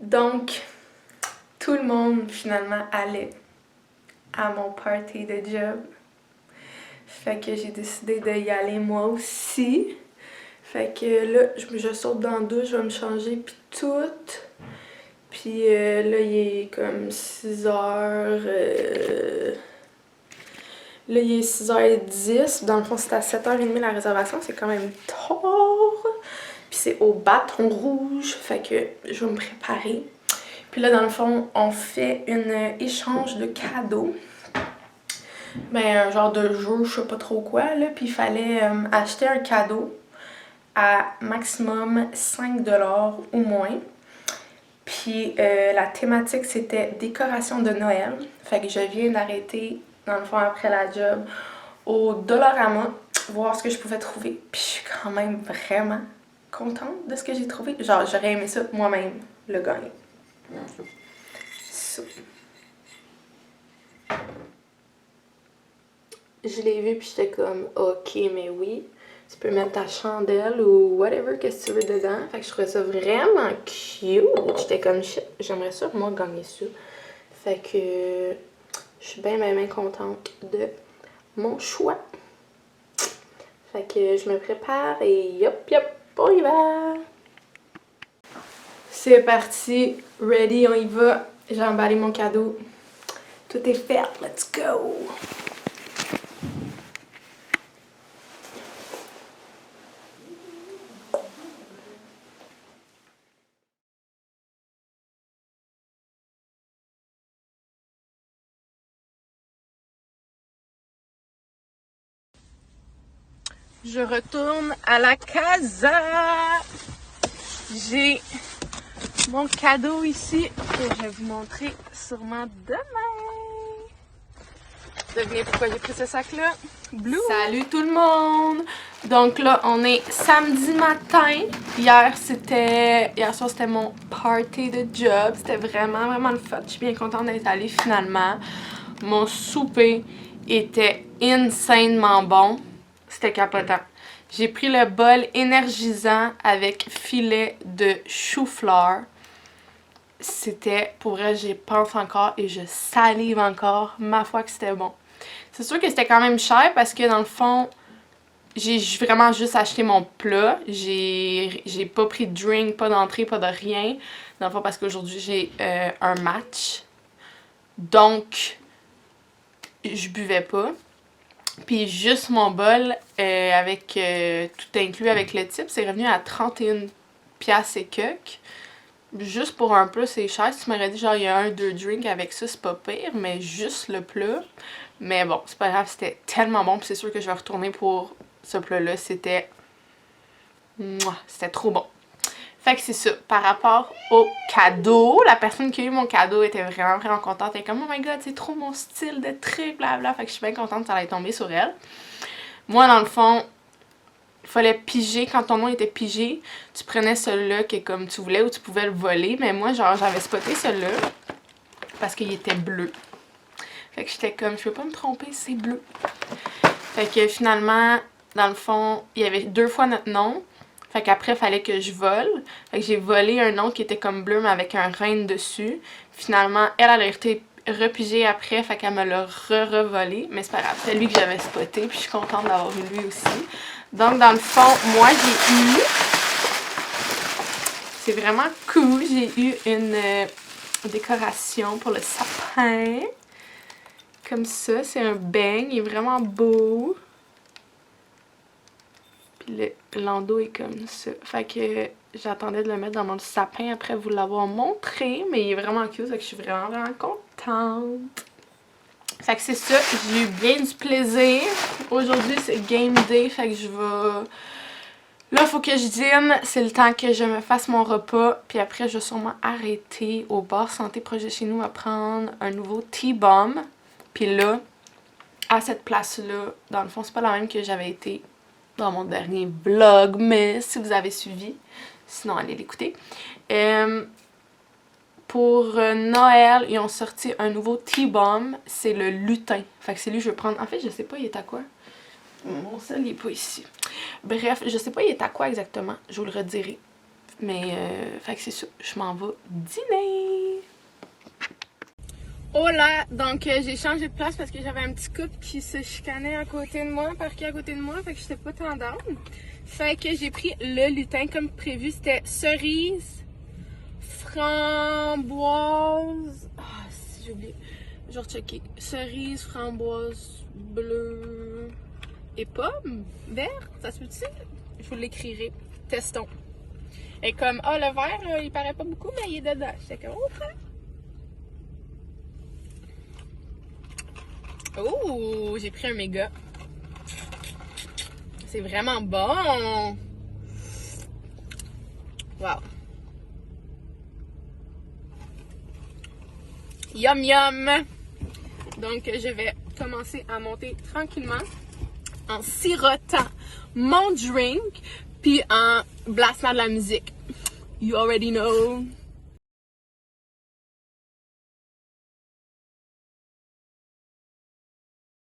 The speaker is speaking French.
Donc, tout le monde finalement allait à mon party de job. Fait que j'ai décidé d'y aller moi aussi. Fait que là, je saute dans la douche, je vais me changer pis tout. Puis là, il est comme 6h. Là, il est 6h10. Dans le fond, c'était à 7h30 la réservation. C'est quand même tard. Puis c'est au Bâton Rouge. Fait que je vais me préparer. Puis là, dans le fond, on fait un échange de cadeaux. Ben, un genre de jeu, je sais pas trop quoi, là. Puis il fallait acheter un cadeau à maximum 5$ ou moins. Puis la thématique, c'était décoration de Noël. Fait que je viens d'arrêter, dans le fond, après la job, au Dollarama, voir ce que je pouvais trouver. Puis je suis quand même vraiment contente de ce que j'ai trouvé. Genre, j'aurais aimé ça moi-même, le gagner. Ça. Je l'ai vu puis j'étais comme, ok, mais oui, tu peux mettre ta chandelle ou whatever que tu veux dedans. Fait que je trouvais ça vraiment cute. J'étais comme, shit, j'aimerais ça, moi, gagner ça. Fait que je suis bien contente de mon choix. Fait que je me prépare et yop, on y va! C'est parti, ready, on y va. J'ai emballé mon cadeau. Tout est fait, let's go! Je retourne à la casa. J'ai mon cadeau ici que je vais vous montrer sûrement demain. Devinez pourquoi j'ai pris ce sac-là? Blue! Salut tout le monde! Donc là, on est samedi matin. Hier soir, c'était mon party de job. C'était vraiment le fun. Je suis bien contente d'être allée finalement. Mon souper était insanement bon. C'était capotant. J'ai pris le bol énergisant avec filet de chou-fleur. C'était, pour vrai, j'y pense encore et je salive encore. Ma foi que c'était bon. C'est sûr que c'était quand même cher parce que dans le fond, j'ai vraiment juste acheté mon plat. J'ai pas pris de drink, pas d'entrée, pas de rien. Dans le fond, parce qu'aujourd'hui, j'ai un match. Donc, je buvais pas. Puis juste mon bol avec tout inclus avec le type, c'est revenu à 31$ et quelques. Juste pour un plat, c'est cher. Si tu m'aurais dit genre il y a 1-2 drinks avec ça, c'est pas pire, mais juste le plat. Mais bon, c'est pas grave, c'était tellement bon. Puis c'est sûr que je vais retourner pour ce plat-là. C'était trop bon. Fait que c'est ça. Par rapport au cadeau, la personne qui a eu mon cadeau était vraiment contente. Elle est comme, oh my god, c'est trop mon style de truc, blabla. Fait que je suis bien contente que ça allait tomber sur elle. Moi, dans le fond, il fallait piger. Quand ton nom était pigé, tu prenais celui-là que comme tu voulais ou tu pouvais le voler. Mais moi, genre, j'avais spoté celui-là parce qu'il était bleu. Fait que j'étais comme, je peux pas me tromper, c'est bleu. Fait que finalement, dans le fond, il y avait 2 fois notre nom. Fait qu'après, il fallait que je vole. Fait que j'ai volé un nom qui était comme bleu, mais avec un reine dessus. Finalement, elle a été repigée après, fait qu'elle me l'a re-revolé. Mais c'est pas grave, c'est lui que j'avais spoté, puis je suis contente d'avoir eu lui aussi. Donc, dans le fond, moi, j'ai eu... C'est vraiment cool, j'ai eu une décoration pour le sapin. Comme ça, c'est un bang, il est vraiment beau. Puis l'endos est comme ça. Fait que j'attendais de le mettre dans mon sapin après vous l'avoir montré. Mais il est vraiment cute, fait que je suis vraiment contente. Fait que c'est ça, j'ai eu bien du plaisir. Aujourd'hui, c'est game day, fait que je vais... Là, faut que je dîne. C'est le temps que je me fasse mon repas. Puis après, je vais sûrement arrêter au bar Santé proche de chez nous à prendre un nouveau T-Bomb. Puis là, à cette place-là, dans le fond, c'est pas la même que j'avais été dans mon dernier vlog, mais si vous avez suivi, sinon allez l'écouter. Pour Noël, ils ont sorti un nouveau T-Bomb, c'est le lutin. Fait que c'est lui que je vais prendre. En fait, je sais pas il est à quoi. Mon sel, il est pas ici. Bref, je sais pas il est à quoi exactement, je vous le redirai. Mais, fait que c'est ça, je m'en vais dîner. Oh là, donc j'ai changé de place parce que j'avais un petit couple qui se chicanait à côté de moi, parqué à côté de moi, fait que j'étais pas tant down. Fait que j'ai pris le lutin comme prévu, c'était cerise, framboise, si j'ai oublié, je vais rechecker, cerise, framboise, bleu et pomme, vert, ça se peut-tu? Je vous l'écrirai, testons. Et comme, le vert, là, il paraît pas beaucoup, mais il est dedans. J'étais comme, oh, j'ai pris un méga. C'est vraiment bon. Wow. Yum yum. Donc, je vais commencer à monter tranquillement en sirotant mon drink puis en blastant de la musique. You already know.